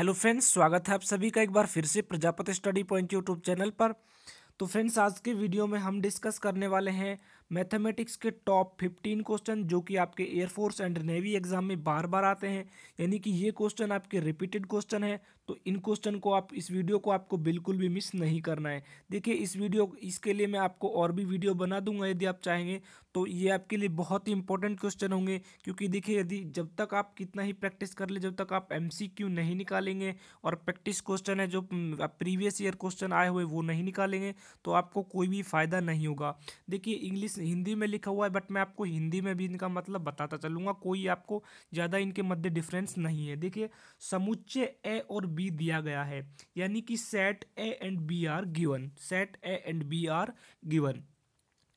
Hello friends, स्वागत है आप सभी का एक बार फिर से Prajapati study point YouTube channel पर। तो फ्रेंड्स, आज के वीडियो में हम डिस्कस करने वाले हैं मैथमेटिक्स के टॉप 15 क्वेश्चन जो कि आपके एयरफोर्स एंड नेवी एग्जाम में बार बार आते हैं। यानी कि ये क्वेश्चन आपके रिपीटेड क्वेश्चन है, तो इन क्वेश्चन को इस वीडियो को आपको बिल्कुल भी मिस नहीं करना है। देखिए, इसके लिए मैं आपको और भी वीडियो बना दूंगा यदि आप चाहेंगे, तो ये आपके लिए बहुत ही इंपॉर्टेंट क्वेश्चन होंगे। क्योंकि देखिए, यदि जब तक आप कितना ही प्रैक्टिस कर ले, जब तक आप एमसीक्यू नहीं निकालेंगे और प्रैक्टिस क्वेश्चन है जो प्रीवियस ईयर क्वेश्चन आए हुए वो नहीं निकालेंगे, तो आपको कोई भी फ़ायदा नहीं होगा। देखिए, इंग्लिश हिंदी में लिखा हुआ है, बट मैं आपको हिंदी में भी इनका मतलब बताता चलूँगा। कोई आपको ज़्यादा इनके मध्य डिफरेंस नहीं है। देखिए, समुच्चय ए और बी दिया गया है, यानी कि set A and B are given. Set A and B are given.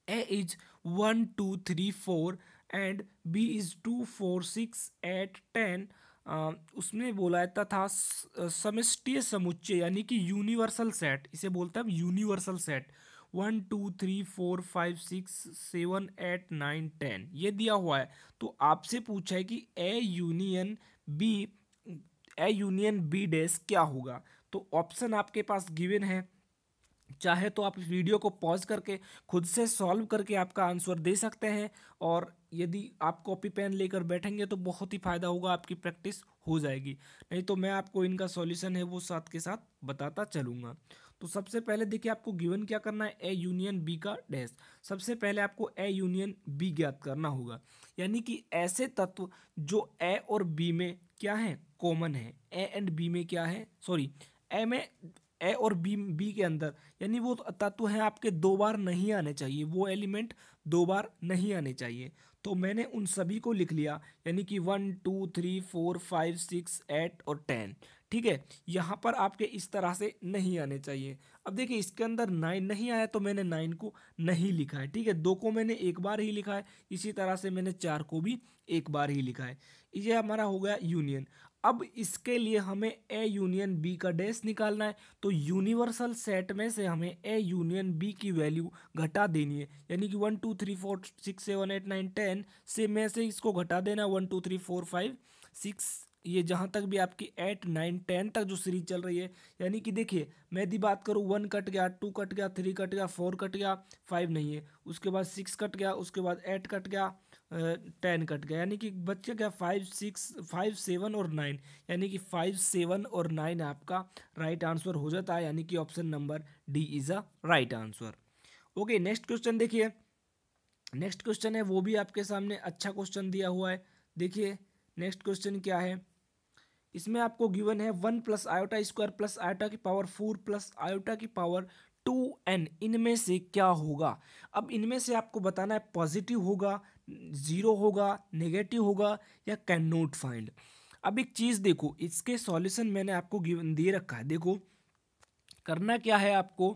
A is 1 2 3 4 and B is 2 4 6 8 10। उसमें बोला था समष्टीय समुच्चय, यानी कि यूनिवर्सल सेट, इसे बोलते हैं हम यूनिवर्सल सेट। 1 2 3 4 5 6 7 8 9 10 ये दिया हुआ है। तो आपसे पूछा है कि B A union B dash क्या होगा। तो ऑप्शन आपके पास गिवन है। चाहे तो आप इस वीडियो को पॉज करके खुद से सॉल्व करके आपका आंसर दे सकते हैं, और यदि आप कॉपी पेन लेकर बैठेंगे तो बहुत ही फायदा होगा, आपकी प्रैक्टिस हो जाएगी। नहीं तो मैं आपको इनका सॉल्यूशन है वो साथ के साथ बताता चलूँगा। तो सबसे पहले देखिए, आपको गिवन क्या करना है, ए यूनियन बी का डैश। सबसे पहले आपको ए यूनियन बी ज्ञात करना होगा, यानी कि ऐसे तत्व जो ए और बी में क्या है, कॉमन है। ए एंड बी में क्या है, सॉरी, ए में, ए और बी के अंदर, यानी वो तत्व हैं आपके दो बार नहीं आने चाहिए, वो एलिमेंट दो बार नहीं आने चाहिए। तो मैंने उन सभी को लिख लिया, यानी कि 1 2 3 4 5 6 8 और 10। ठीक है, यहाँ पर आपके इस तरह से नहीं आने चाहिए। अब देखिए, इसके अंदर 9 नहीं आया तो मैंने 9 को नहीं लिखा है। ठीक है, 2 को मैंने एक बार ही लिखा है, इसी तरह से मैंने 4 को भी एक बार ही लिखा है। ये हमारा हो गया यूनियन। अब इसके लिए हमें ए यूनियन बी का डैश निकालना है। तो यूनिवर्सल सेट में से हमें ए यूनियन बी की वैल्यू घटा देनी है, यानी कि 1 2 3 4 6 7 8 9 10 से में से इसको घटा देना, 1 2 3 4 5 6, ये जहाँ तक भी आपकी 8 9 10 तक जो सीरीज चल रही है। यानी कि देखिए, मैं यदि बात करूँ, 1 कट गया, 2 कट गया, 3 कट गया, 4 कट गया, 5 नहीं है, उसके बाद 6 कट गया, उसके बाद 8 कट गया, 10 कट गया, यानी कि बच्चे क्या, 5 6 5 7 और 9, यानी कि 5 7 और 9 आपका राइट आंसर हो जाता है, यानी कि option number D is a right answer. Okay, next question देखिए। नेक्स्ट क्वेश्चन है वो भी आपके सामने अच्छा क्वेश्चन दिया हुआ है। देखिए, नेक्स्ट क्वेश्चन क्या है, इसमें आपको गिवन है 1 plus iota square plus iota की पावर 4 प्लस आयोटा की पावर 2n, इनमें से क्या होगा। अब इनमें से आपको बताना है पॉजिटिव होगा, जीरो होगा, नेगेटिव होगा, या कैन नॉट फाइंड। अब एक चीज़ देखो, इसके सॉल्यूशन मैंने आपको गिवन दे रखा है। देखो, करना क्या है आपको,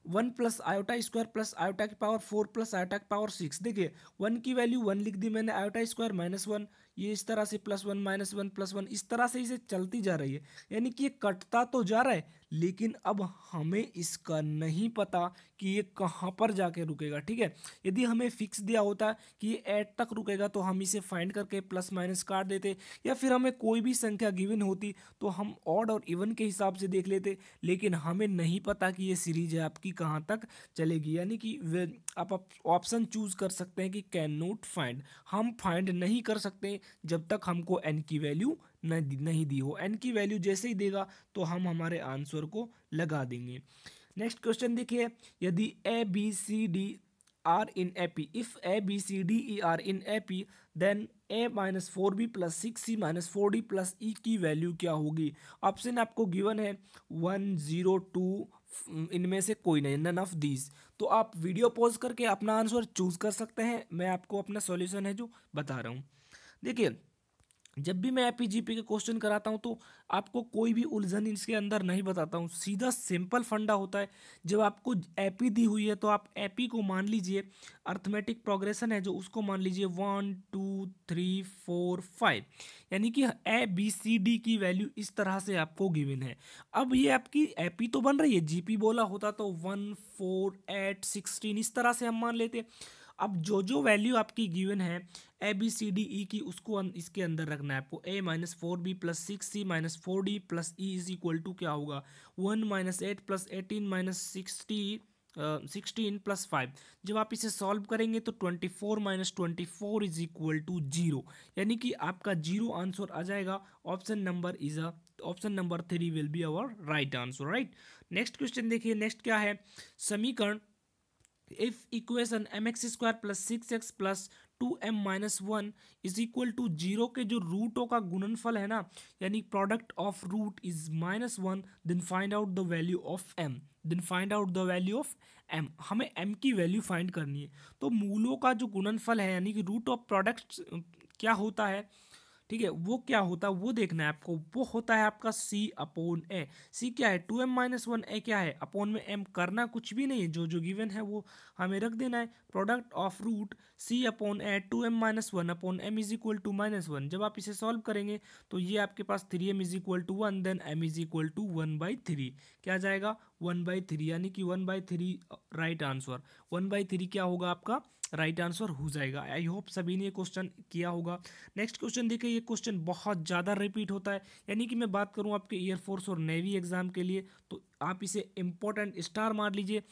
1 plus iota square plus iota की पावर 4 प्लस आयोटा की पावर 6। देखिए, 1 की वैल्यू 1 लिख दी मैंने, आयोटा स्क्वायर -1, ये इस तरह से +1 -1 +1, इस तरह से इसे चलती जा रही है। यानी कि ये कटता तो जा रहा है, लेकिन अब हमें इसका नहीं पता कि ये कहाँ पर जाके रुकेगा। ठीक है, यदि हमें फिक्स दिया होता कि ये 8 तक रुकेगा तो हम इसे फाइंड करके प्लस माइनस काट देते, या फिर हमें कोई भी संख्या गिवन होती तो हम ऑड और इवन के हिसाब से देख लेते। लेकिन हमें नहीं पता कि ये सीरीज है आपकी कहाँ तक चलेगी, यानी कि आप ऑप्शन चूज कर सकते हैं कि कैन नॉट फाइंड। हम फाइंड नहीं कर सकते जब तक हमको एन की वैल्यू नहीं दी हो। एन की वैल्यू जैसे ही देगा तो हम हमारे आंसर को लगा देंगे। नेक्स्ट क्वेश्चन देखिए, यदि A B C D are in A P, if A B C D E are in A P, then A -4b plus 6c -4d plus E की वैल्यू क्या होगी। ऑप्शन आपको given है 1 0 2, इनमें से कोई नहीं, नन ऑफ दीज। तो आप वीडियो पॉज करके अपना आंसर चूज कर सकते हैं। मैं आपको अपना सॉल्यूशन है जो बता रहा हूँ। देखिए, जब भी मैं एपीजीपी के क्वेश्चन कराता हूँ तो आपको कोई भी उलझन इसके अंदर नहीं बताता हूँ, सीधा सिंपल फंडा होता है। जब आपको एपी दी हुई है तो आप एपी को मान लीजिए, अर्थमेटिक प्रोग्रेशन है जो, उसको मान लीजिए 1 2 3 4 5, यानी कि ए बी सी डी की वैल्यू इस तरह से आपको गिवन है। अब ये आपकी एपी तो बन रही है, जीपी बोला होता तो 1 4 8 16 इस तरह से हम मान लेते। अब जो जो वैल्यू आपकी गिवन है ए बी सी डी ई की, उसको इसके अंदर रखना है आपको। A minus 4b plus 6c minus 4d plus E is equal to क्या होगा 1 माइनस 8 प्लस 18 माइनस 16 प्लस 5। जब आप इसे सॉल्व करेंगे तो 24 माइनस 24 इज इक्वल टू 0, यानी कि आपका 0 आंसर आ जाएगा। Option number 3 will be our right answer, right. Next question देखिए, नेक्स्ट क्या है, समीकरण if equation M X square plus 6x plus 2m minus 1 is equal to 0 के जो रूटों का गुणनफल है ना, यानी product of root is -1, then find out the value of m। हमें m की वैल्यू फाइंड करनी है। तो मूलों का जो गुणनफल है यानी कि रूट ऑफ प्रोडक्ट क्या होता है, ठीक है, वो क्या होता है वो देखना है आपको। वो होता है आपका c अपॉन ए। c क्या है 2m माइनस 1, ए क्या है अपॉन में m, करना कुछ भी नहीं है, जो जो गिवन है वो हमें रख देना है। Product of root c upon A 2m minus 1 upon m is equal to -1। जब आप इसे सॉल्व करेंगे तो ये आपके पास 3m is equal to 1, then m is equal to 1/3। क्या जाएगा 1/3, यानी कि 1/3 राइट आंसर। 1/3 क्या होगा आपका राइट आंसर हो जाएगा। आई होप सभी ने ये क्वेश्चन किया होगा। नेक्स्ट क्वेश्चन देखिए, ये क्वेश्चन बहुत ज़्यादा रिपीट होता है, यानी कि मैं बात करूँ आपके एयरफोर्स और नेवी एग्जाम के लिए, तो आप इसे इंपॉर्टेंट स्टार मार लीजिए।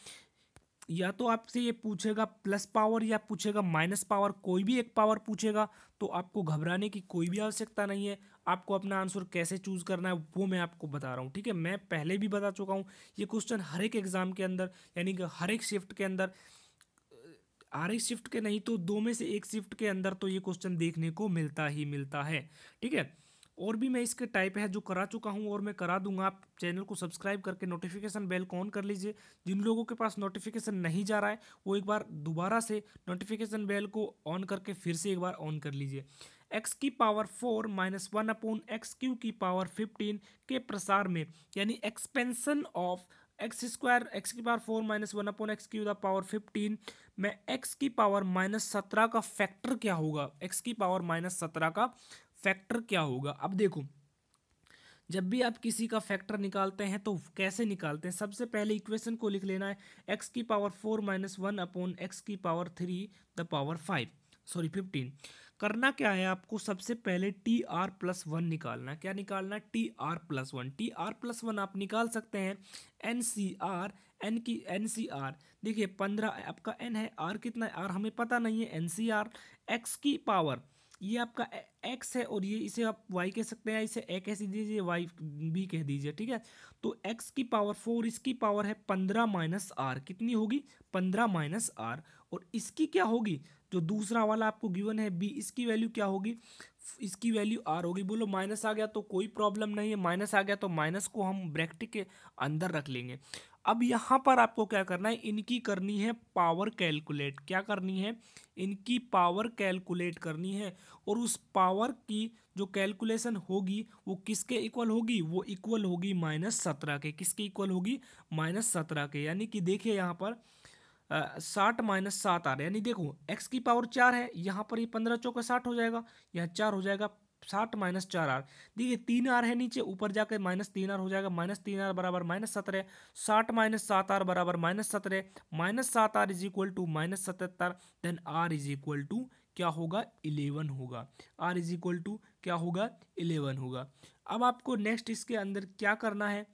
या तो आपसे ये पूछेगा प्लस पावर या पूछेगा माइनस पावर, कोई भी एक पावर पूछेगा, तो आपको घबराने की कोई भी आवश्यकता नहीं है। आपको अपना आंसर कैसे चूज करना है वो मैं आपको बता रहा हूँ, ठीक है। मैं पहले भी बता चुका हूँ, ये क्वेश्चन हर एक एग्जाम के अंदर, यानी कि हर एक शिफ्ट के अंदर, हर एक शिफ्ट के नहीं तो दो में से एक शिफ्ट के अंदर तो ये क्वेश्चन देखने को मिलता ही मिलता है, ठीक है। और भी मैं इसके टाइप है जो करा चुका हूँ और मैं करा दूंगा। आप चैनल को सब्सक्राइब करके नोटिफिकेशन बेल को ऑन कर लीजिए। जिन लोगों के पास नोटिफिकेशन नहीं जा रहा है वो एक बार दोबारा से नोटिफिकेशन बेल को ऑन करके फिर से एक बार ऑन कर लीजिए। एक्स की power 4 minus 1 upon X Q की पावर 15 के प्रसार में, यानी expansion of X square X की power 4 minus 1 upon X Q the power 15 में एक्स की पावर -17 का फैक्टर क्या होगा। एक्स की पावर -17 का फैक्टर क्या होगा। अब देखो, जब भी आप किसी का फैक्टर निकालते हैं तो कैसे निकालते हैं, सबसे पहले इक्वेशन को लिख लेना है एक्स की पावर 4 माइनस 1 अपॉन एक्स की पावर 3 द पावर 15। करना क्या है आपको, सबसे पहले टी आर प्लस 1 निकालना है। क्या निकालना है टी आर प्लस 1 आप निकाल सकते हैं N C R. N C R देखिए 15 आपका एन है, आर कितना है आर हमें पता नहीं है। एन सी आर एक्स की पावर, ये आपका एक्स है और ये इसे आप वाई कह सकते हैं, इसे ए कह दीजिए वाई भी कह दीजिए, ठीक है। तो एक्स की पावर 4, इसकी पावर है 15 माइनस आर, कितनी होगी 15 माइनस आर। और इसकी क्या होगी, जो दूसरा वाला आपको गिवन है बी, इसकी वैल्यू क्या होगी, इसकी वैल्यू आर होगी। बोलो माइनस आ गया तो कोई प्रॉब्लम नहीं है, माइनस आ गया तो माइनस को हम ब्रैकेट के अंदर रख लेंगे। अब यहाँ पर आपको क्या करना है, इनकी करनी है पावर कैलकुलेट। क्या करनी है, इनकी पावर कैलकुलेट करनी है। और उस पावर की जो कैलकुलेशन होगी वो किसके इक्वल होगी, वो इक्वल होगी -17 के। किसके इक्वल होगी -17 के। यानी कि देखिए यहाँ पर 60 माइनस 7 आ रहा है, यानी देखो एक्स की पावर 4 है, यहाँ पर ये 15 चौका 60 हो जाएगा, यहाँ 4 हो जाएगा, 60 माइनस 4 आर। देखिए 3 आर है नीचे, ऊपर जाकर -3 आर हो जाएगा, -3 आर बराबर -17। 60 माइनस 7 आर बराबर -17, -7 R is equal to -77, then R is equal to क्या होगा 11 होगा। आर इज इक्वल टू क्या होगा 11 होगा। अब आपको नेक्स्ट इसके अंदर क्या करना है,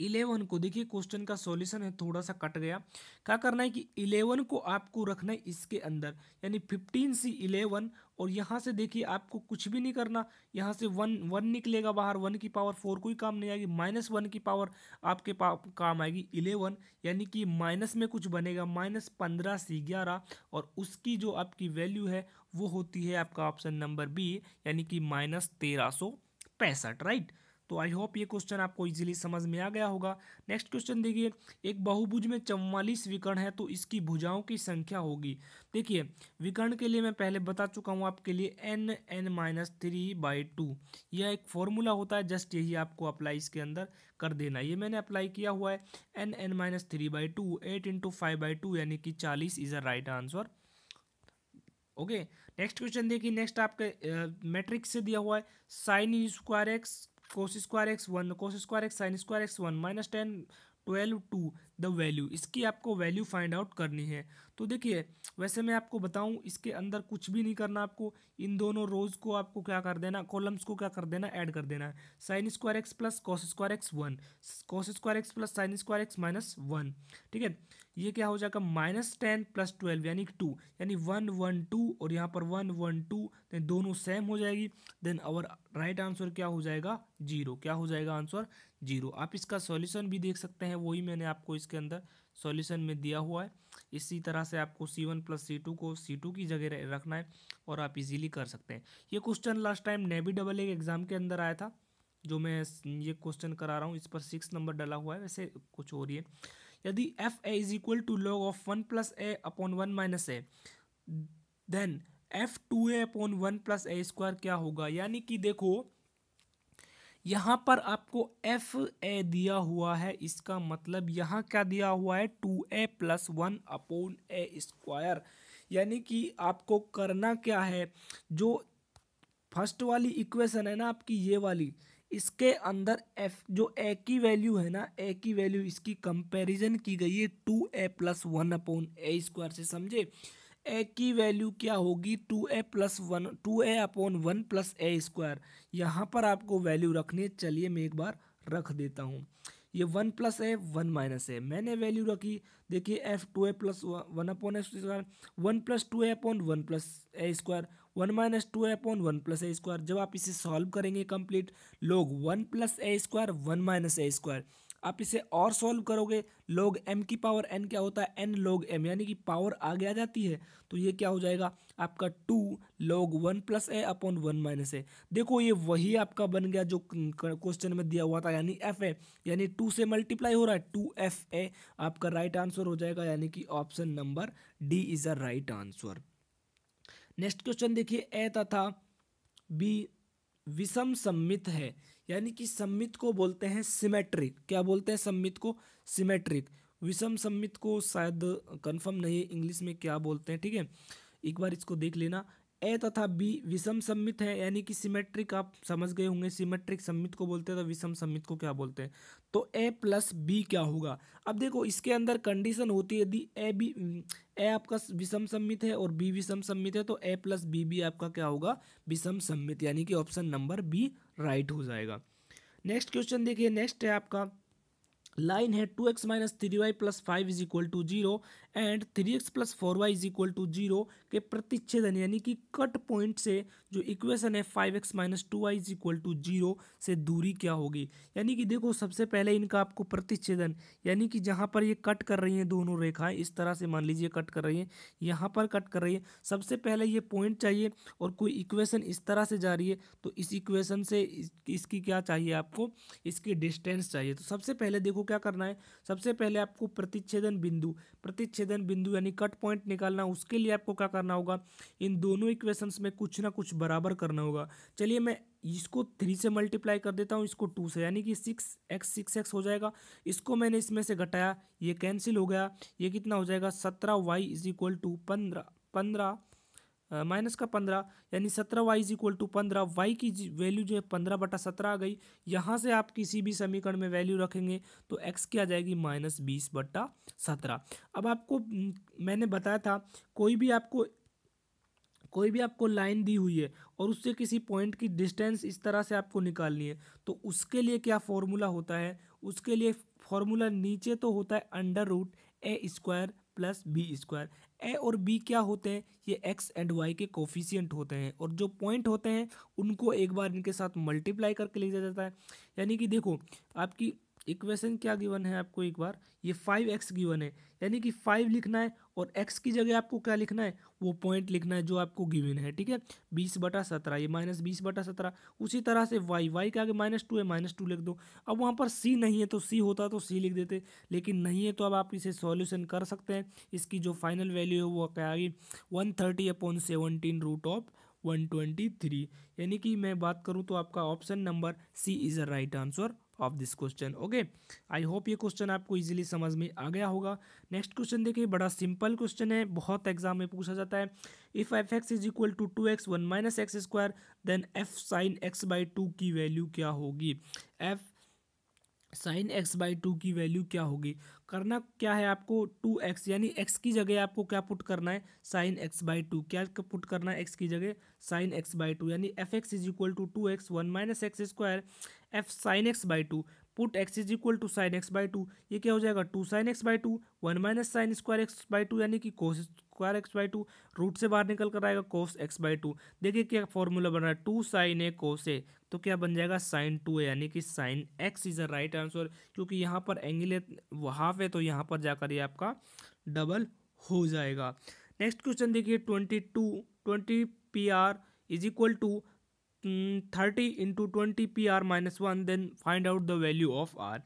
11 को देखिए, क्वेश्चन का सॉल्यूशन है थोड़ा सा कट गया। क्या करना है कि 11 को आपको रखना है इसके अंदर, यानी 15 से 11। और यहाँ से देखिए आपको कुछ भी नहीं करना, यहाँ से 1 निकलेगा बाहर, 1 की पावर 4 कोई काम नहीं आएगी, -1 की पावर आपके काम आएगी 11, यानी कि माइनस में कुछ बनेगा -15 से 11, और उसकी जो आपकी वैल्यू है वो होती है आपका ऑप्शन नंबर बी, यानी कि -1365, राइट। तो आई होप ये क्वेश्चन आपको इजीली समझ में आ गया होगा। नेक्स्ट क्वेश्चन देखिए, एक बहुभुज में 44 विकर्ण है तो इसकी भुजाओं की संख्या होगी। देखिए विकर्ण के लिए मैं पहले बता चुका हूँ आपके लिए n(n-3/2), यह एक फॉर्मूला होता है, जस्ट यही आपको अप्लाई इसके अंदर कर देना। ये मैंने अप्लाई किया हुआ है n(n-3/2), 8 × 5/2 यानी कि 40 is a right answer. Okay, next question देखिए, नेक्स्ट आपके मैट्रिक्स से दिया हुआ है sin square x cos square x 1 cos square x sin square x 1 -10 12 2, the value, इसकी आपको वैल्यू फाइंड आउट करनी है। तो देखिए वैसे मैं आपको बताऊं इसके अंदर कुछ भी नहीं करना आपको, इन दोनों रोज को आपको क्या कर देना, कॉलम्स को क्या कर देना, ऐड कर देना है। Sign square x plus cos square x 1, cos square x plus sign square x minus 1, ठीक है। ये क्या हो जाएगा -10 + 12 यानी कि 2, यानी 1 1 2 और यहाँ पर 1 1 2, देन दोनों सेम हो जाएगी, देन आवर राइट आंसर क्या हो जाएगा 0, क्या हो जाएगा आंसर 0। आप इसका सॉल्यूशन भी देख सकते हैं, वही मैंने आपको इसके अंदर सॉल्यूशन में दिया हुआ है। इसी तरह से आपको C1 + C2 को C2 की जगह रखना है और आप इजीली कर सकते हैं। ये question last time navy double A exam के अंदर आया था, जो मैं ये क्वेश्चन करा रहा हूँ, इस पर 6 नंबर डला हुआ है, वैसे कुछ और ही है। यदि F A is equal to log of 1 + a upon 1 - a, then f2a upon 1 + a² क्या होगा। यानी कि देखो यहाँ पर आपको एफ ए दिया हुआ है, इसका मतलब यहाँ क्या दिया हुआ है 2a + 1 अपॉन a²। यानी कि आपको करना क्या है, जो फर्स्ट वाली इक्वेशन है ना आपकी ये वाली, इसके अंदर एफ जो ए की वैल्यू है ना, ए की वैल्यू इसकी कंपैरिजन की गई है 2a + 1 अपॉन a² से, समझे। ए की वैल्यू क्या होगी 2a अपॉन 1 + a²। यहाँ पर आपको वैल्यू रखनी है, चलिए मैं एक बार रख देता हूँ। ये 1 + a 1 - a मैंने वैल्यू रखी, देखिए f 2a + 1 upon a², 1 + 2a upon 1 + a², 1 - 2a upon 1 + a²। जब आप इसे सॉल्व करेंगे कंप्लीट, लोग 1 + a², 1 - a², आप इसे और सॉल्व करोगे, log m की पावर n क्या होता है n log m, यानी कि पावर आगे आ जाती है, तो ये क्या हो जाएगा आपका 2 log 1 + a अपॉन 1 - a। देखो ये वही आपका बन गया जो क्वेश्चन में दिया हुआ था, यानी एफ ए, यानी 2 से मल्टीप्लाई हो रहा है, 2fa आपका राइट आंसर हो जाएगा, यानी कि option number D is a right answer. Next question देखिए, ए तथा बी विषम सममित है, यानी कि सममित को बोलते हैं सिमेट्रिक। क्या बोलते हैं सममित को, सिमेट्रिक। विषम सममित को शायद कंफर्म नहीं है इंग्लिश में क्या बोलते हैं, ठीक है, एक बार इसको देख लेना। ए तथा बी विषम सममित है, यानी कि सिमेट्रिक, आप समझ गए होंगे सिमेट्रिक सममित को बोलते हैं, तो विषम सममित को क्या बोलते हैं, तो ए + बी क्या होगा। अब देखो इसके अंदर कंडीशन होती है, यदि ए आपका विषम सममित है और बी विषम सममित है, तो ए + बी भी आपका क्या होगा विषम सममित, यानी कि ऑप्शन नंबर बी राइट हो जाएगा। नेक्स्ट क्वेश्चन देखिए, नेक्स्ट है आपका लाइन है 2x - 3y + 5 = 0 and 3x + 4y = 0 के प्रतिच्छेदन, यानी कि कट पॉइंट से जो इक्वेशन है 5x - 2y = 0 से दूरी क्या होगी। यानी कि देखो सबसे पहले इनका आपको प्रतिच्छेदन, यानी कि जहाँ पर ये कट कर रही हैं दोनों रेखाएं, इस तरह से मान लीजिए कट कर रही हैं, यहाँ पर कट कर रही है, सबसे पहले ये पॉइंट चाहिए और कोई इक्वेशन इस तरह से जा रही है, तो इस इक्वेशन से इसकी क्या चाहिए आपको, इसकी डिस्टेंस चाहिए। तो सबसे पहले देखो क्या करना है, सबसे पहले आपको प्रतिच्छेदन बिंदु यानी कट पॉइंट निकालना, उसके लिए आपको क्या करना होगा, इन दोनों इक्वेशंस में कुछ ना कुछ बराबर करना होगा। चलिए मैं इसको 3 से मल्टीप्लाई कर देता हूँ, इसको 2 से, यानी कि 6x हो जाएगा। इसको मैंने इसमें से घटाया, ये कैंसिल हो गया, ये कितना हो जाएगा 17y = 15 -15, यानी 17y = 15। वाई की वैल्यू जो है 15/17 आ गई। यहाँ से आप किसी भी समीकरण में वैल्यू रखेंगे तो x की आ जाएगी -20/17। अब आपको मैंने बताया था, कोई भी आपको लाइन दी हुई है और उससे किसी पॉइंट की डिस्टेंस इस तरह से आपको निकालनी है, तो उसके लिए क्या फॉर्मूला होता है, उसके लिए फॉर्मूला नीचे तो होता है √a² + b²। ए और बी क्या होते हैं, ये एक्स एंड वाई के कोफिशिएंट होते हैं, और जो पॉइंट होते हैं उनको एक बार इनके साथ मल्टीप्लाई करके लिखा जाता है। यानी कि देखो आपकी इक्वेशन क्या गिवन है आपको, एक बार ये 5x गिवन है, यानी कि 5 लिखना है और x की जगह आपको क्या लिखना है, वो पॉइंट लिखना है जो आपको गिवन है, ठीक है। 20/17, ये -20/17। उसी तरह से y के आगे -2 है, -2 लिख दो। अब वहाँ पर c नहीं है, तो c होता तो c लिख देते, लेकिन नहीं है, तो अब आप इसे सॉल्यूशन कर सकते हैं। इसकी जो फाइनल वैल्यू है वो क्या आएगी 130/17 √123, यानी कि मैं बात करूँ तो आपका option number C is the right answer of this question. Okay, I hope ये क्वेश्चन आपको इजीली समझ में आ गया होगा। नेक्स्ट क्वेश्चन देखिए, बड़ा सिंपल क्वेश्चन है, बहुत एग्जाम में पूछा जाता है। If f(x) = 2x 1 - x², then f sin x/2 की वैल्यू क्या होगी। f sign x by to की वैल्यू क्या होगी। करना क्या है आपको, 2x यानी x की जगह आपको क्या पुट करना है, साइन एक्स बाई टू। क्या पुट करना है x की जगह, साइन एक्स बाई टू, यानी f x is equal to 2x 1 minus x square f sine x by two, put x is equal to sine x by two. ये क्या हो जाएगा, 2 sine x by two, 1 minus sine square x by two यानी कि cos square x by two, root से बाहर निकल कर आएगा कोस एक्स बाई टू। देखिए क्या फॉर्मूला बन रहा है, 2 साइन ए कोस ए, तो क्या बन जाएगा साइन 2a, यानी कि sine x is a right answer. क्योंकि यहाँ पर एंगल हाफ है तो यहाँ पर जाकर ये आपका डबल हो जाएगा। नेक्स्ट क्वेश्चन देखिए, 20 is equal to 30 × 20 PR-1, then find out the value of R।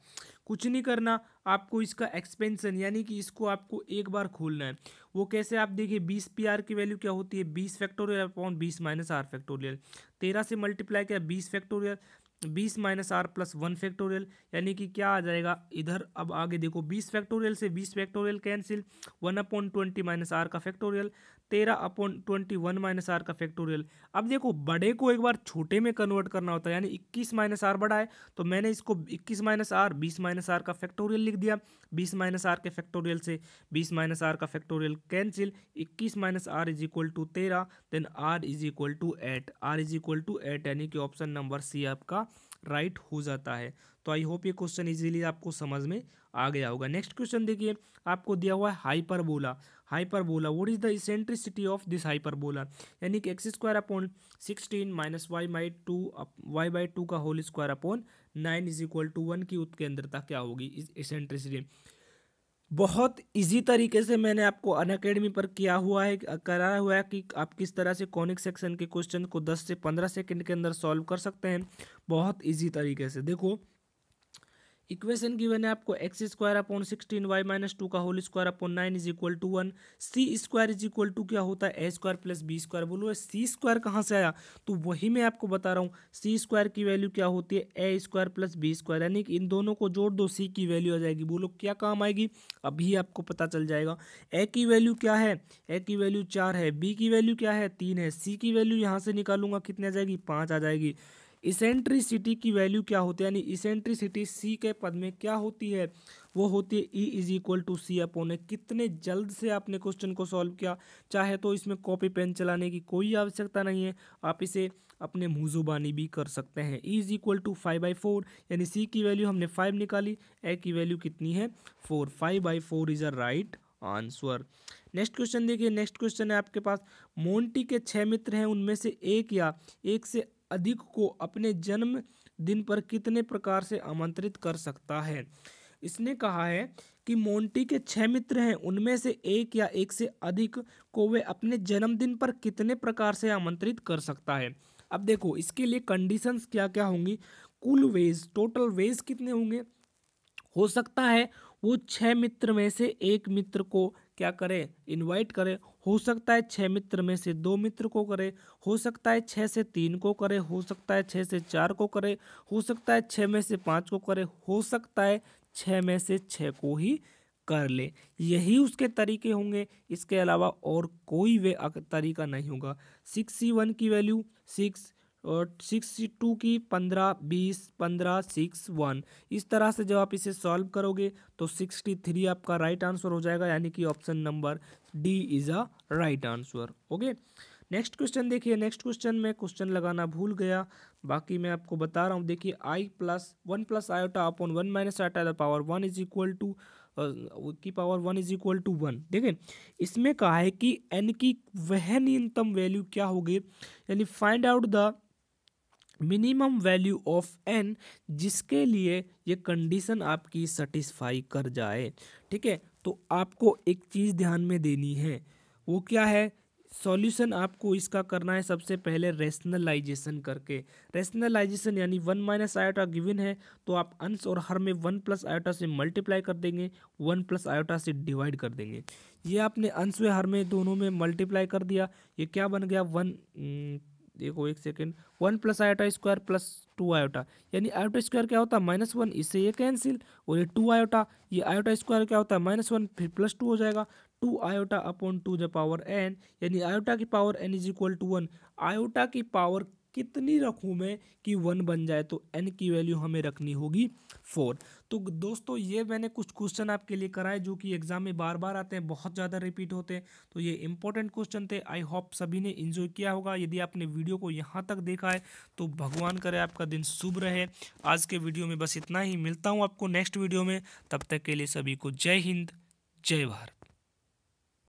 कुछ नहीं करना, आपको इसका एक्सपेंशन यानी कि इसको आपको एक बार खोलना है। वो कैसे, आप देखिए 20 PR की वैल्यू क्या होती है, 20 factorial upon 20 minus R factorial. 13 से मल्टीप्लाई किया 20 factorial, 20 minus R plus 1 factorial, यानी कि क्या आ जाएगा इधर। अब आगे देखो 20 फैक्टोरियल से 20 फैक्टोरियल कैंसिल, 1/20 माइनस R का फैक्टोरियल, 13/21 माइनस R का फैक्टोरियल। अब देखो बड़े को एक बार छोटे में कन्वर्ट करना होता है, यानी 21 माइनस R बड़ा है तो मैंने इसको 21 माइनस R 20 माइनस R का फैक्टोरियल लिख दिया। 20 माइनस R के फैक्टोरियल से 20 माइनस R का factorial cancel, 21 minus R is equal to 13, then R is equal to 8, R is equal to 8, यानी कि ऑप्शन नंबर सी आपका राइट हो जाता है। तो आई होप ये क्वेश्चन इजीली आपको समझ में आ गया होगा। नेक्स्ट क्वेश्चन देखिए, आपको दिया हुआ है hyperbola. Hyperbola, what is the eccentricity of this hyperbola, यानी कि X square upon 16 minus Y by two का whole square upon 9 is equal to 1 की उत्केंद्रता क्या होगी, इस इसेंट्रिसिटी। बहुत इजी तरीके से मैंने आपको अनअकैडमी पर कराया हुआ है कि आप किस तरह से कॉनिक सेक्शन के क्वेश्चन को 10 से 15 सेकंड के अंदर सॉल्व कर सकते हैं, बहुत इजी तरीके से। देखो इक्वेशन गिवन है आपको, X square upon 16 Y minus two का whole square upon 9 is equal to 1। C square is equal to क्या होता है, A square plus B square. बोलो सी स्क्वायर कहाँ से आया, तो वही मैं आपको बता रहा हूँ। सी स्क्वायर की वैल्यू क्या होती है, A square plus B square, यानी कि इन दोनों को जोड़ दो, सी की वैल्यू आ जाएगी। बोलो क्या काम आएगी, अभी आपको पता चल जाएगा। ए की वैल्यू क्या है, ए की वैल्यू 4 है, बी की वैल्यू क्या है 3 है, सी की वैल्यू यहाँ से निकालूंगा कितनी आ जाएगी 5 आ जाएगी। इसेंट्रिसिटी की वैल्यू क्या होती है, यानी इसेंट्रिसिटी सी के पद में क्या होती है, वो होती है E is equal to C upon A. कितने जल्द से आपने क्वेश्चन को सॉल्व किया, चाहे तो इसमें कॉपी पेन चलाने की कोई आवश्यकता नहीं है, आप इसे अपने मुँह जुबानी भी कर सकते हैं। ई इज इक्वल टू 5/4, यानी सी की वैल्यू हमने 5 निकाली, ए की वैल्यू कितनी है 4, 5/4 is a right answer. Next question देखिए, नेक्स्ट क्वेश्चन है आपके पास, मोंटी के 6 मित्र हैं, उनमें से एक या एक से अधिक को अपने जन्म दिन पर कितने प्रकार से आमंत्रित कर सकता है। इसने कहा है कि मोंटी के 6 मित्र हैं, उनमें से एक या एक से अधिक को वे अपने जन्मदिन पर कितने प्रकार से आमंत्रित कर सकता है। अब देखो इसके लिए कंडीशंस क्या क्या होंगी, कुल वेज टोटल वेज कितने होंगे, हो सकता है वो 6 मित्र में से एक मित्र को क्या करे, इनवाइट करे, हो सकता है 6 मित्र में से 2 मित्र को करे, हो सकता है 6 से 3 को करे, हो सकता है 6 से 4 को करे, हो सकता है 6 में से 5 को करे, हो सकता है 6 में से 6 को ही कर ले। यही उसके तरीके होंगे, इसके अलावा और कोई वे तरीका नहीं होगा। 6C1 की वैल्यू 6 और 6C2 की 15, 20, 15, 6, 1। इस तरह से जब आप इसे सॉल्व करोगे तो 63 आपका राइट आंसर हो जाएगा, यानी कि option number D is a right answer. Okay, next question देखिए, नेक्स्ट क्वेश्चन में क्वेश्चन लगाना भूल गया, बाकी मैं आपको बता रहा हूँ। देखिए i+1 iota upon 1 minus iota the power 1 is equal to की पावर 1 इज इक्वल टू 1। देखिए इसमें कहा है कि n की वह न्यूनतम वैल्यू क्या होगी, यानी find out the minimum value of n जिसके लिए ये कंडीशन आपकी सेटिस्फाई कर जाए। ठीक है, तो आपको एक चीज़ ध्यान में देनी है, वो क्या है, सॉल्यूशन आपको इसका करना है सबसे पहले रेशनलाइजेशन करके। रेशनलाइजेशन यानी 1 माइनस आयोटा गिवन है तो आप अंश और हर में 1 प्लस आयोटा से मल्टीप्लाई कर देंगे, 1 प्लस आयोटा से डिवाइड कर देंगे। ये आपने अंश में हर में दोनों में मल्टीप्लाई कर दिया, ये क्या बन गया 1, देखो एक second, 1 plus iota square plus 2 iota, यानी आयोटा स्क्वायर क्या होता है -1, इससे ये कैंसिल, और ये 2 आयोटा, ये आयोटा स्क्वायर क्या होता है -1 फिर +2 हो जाएगा, 2 iota upon 2 the power n, यानी आयोटा की power n is equal to 1। Iota की पावर कितनी रखूँ मैं कि 1 बन जाए, तो n की वैल्यू हमें रखनी होगी 4। तो दोस्तों ये मैंने कुछ क्वेश्चन आपके लिए कराए जो कि एग्जाम में बार बार आते हैं, बहुत ज़्यादा रिपीट होते हैं। तो ये इंपॉर्टेंट क्वेश्चन थे। आई होप सभी ने एंजॉय किया होगा। यदि आपने वीडियो को यहाँ तक देखा है तो भगवान करे आपका दिन शुभ रहे। आज के वीडियो में बस इतना ही, मिलता हूँ आपको नेक्स्ट वीडियो में। तब तक के लिए सभी को जय हिंद, जय भारत।